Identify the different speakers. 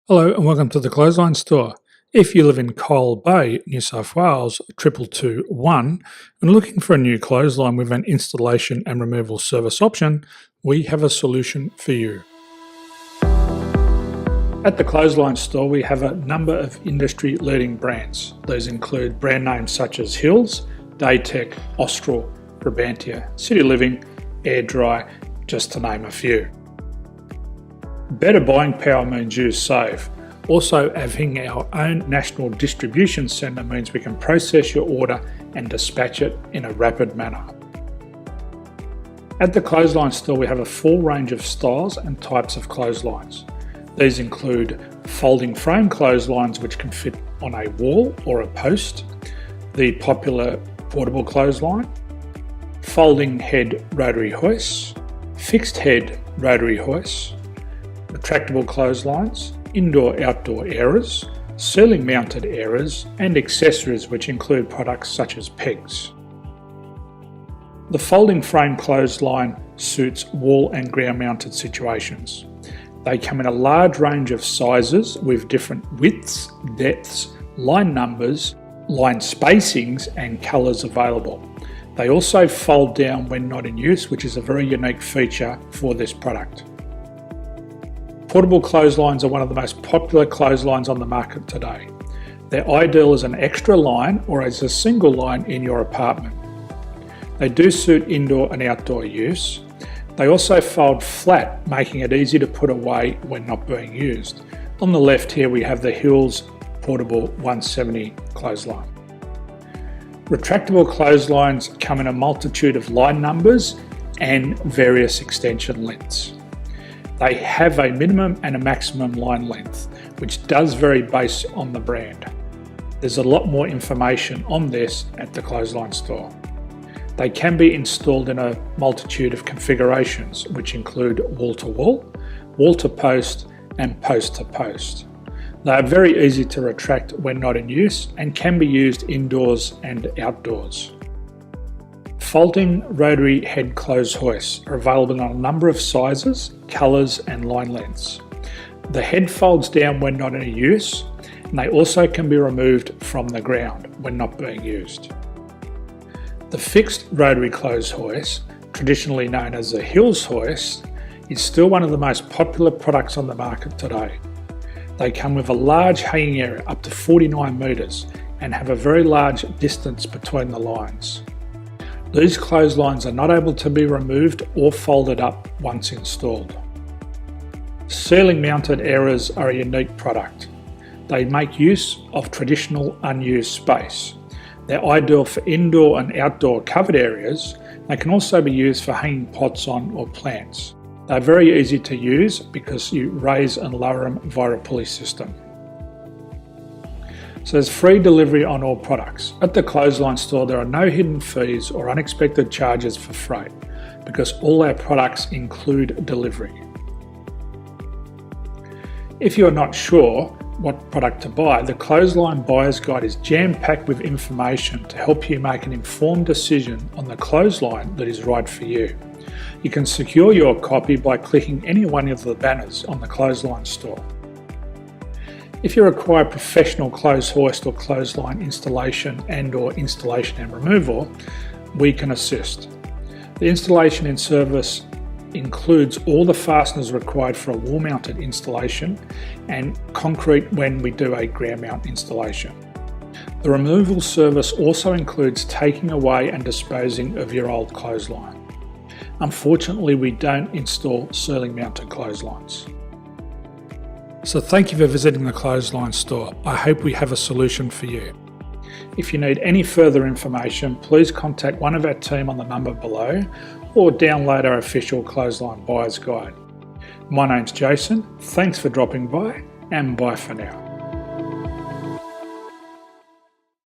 Speaker 1: Hello and welcome to the Clothesline Store. If you live in Coal Bay, New South Wales 2221 and looking for a new clothesline with an installation and removal service option, we have a solution for you. At the Clothesline Store we have a number of industry-leading brands. These include brand names such as Hills, Daytech, Austral, Brabantia, City Living, Air Dry, just to name a few. Better buying power means you save. Also, having our own national distribution centre means we can process your order and dispatch it in a rapid manner. At the Clothesline Store we have a full range of styles and types of clotheslines. These include folding frame clotheslines which can fit on a wall or a post, the popular portable clothesline, folding head rotary hoists, fixed head rotary hoists, retractable clotheslines, indoor-outdoor airers, ceiling mounted airers and accessories which include products such as pegs. The folding frame clothesline suits wall and ground mounted situations. They come in a large range of sizes with different widths, depths, line numbers, line spacings and colours available. They also fold down when not in use, which is a very unique feature for this product. Portable clotheslines are one of the most popular clotheslines on the market today. They're ideal as an extra line or as a single line in your apartment. They do suit indoor and outdoor use. They also fold flat, making it easy to put away when not being used. On the left here we have the Hills Portable 170 clothesline. Retractable clotheslines come in a multitude of line numbers and various extension lengths. They have a minimum and a maximum line length, which does vary based on the brand. There's a lot more information on this at the Clothesline Store. They can be installed in a multitude of configurations, which include wall-to-wall, wall-to-post and post-to-post. They are very easy to retract when not in use and can be used indoors and outdoors. Folding rotary head clothes hoists are available in a number of sizes, colours and line lengths. The head folds down when not in use, and they also can be removed from the ground when not being used. The fixed rotary clothes hoist, traditionally known as the Hills hoist, is still one of the most popular products on the market today. They come with a large hanging area up to 49 metres and have a very large distance between the lines. These clotheslines are not able to be removed or folded up once installed. Ceiling mounted airers are a unique product. They make use of traditional unused space. They're ideal for indoor and outdoor covered areas. They can also be used for hanging pots on or plants. They're very easy to use because you raise and lower them via a pulley system. So there's free delivery on all products. At the Clothesline Store there are no hidden fees or unexpected charges for freight because all our products include delivery. If you're not sure what product to buy, the Clothesline Buyer's Guide is jam-packed with information to help you make an informed decision on the clothesline that is right for you. You can secure your copy by clicking any one of the banners on the Clothesline Store. If you require professional clothes hoist or clothesline installation and/or installation and removal, we can assist. The installation and service includes all the fasteners required for a wall-mounted installation and concrete when we do a ground mount installation. The removal service also includes taking away and disposing of your old clothesline. Unfortunately, we don't install ceiling mounted clotheslines. So thank you for visiting the Clothesline Store. I hope we have a solution for you. If you need any further information, please contact one of our team on the number below or download our official Clothesline Buyer's Guide. My name's Jason, thanks for dropping by and bye for now.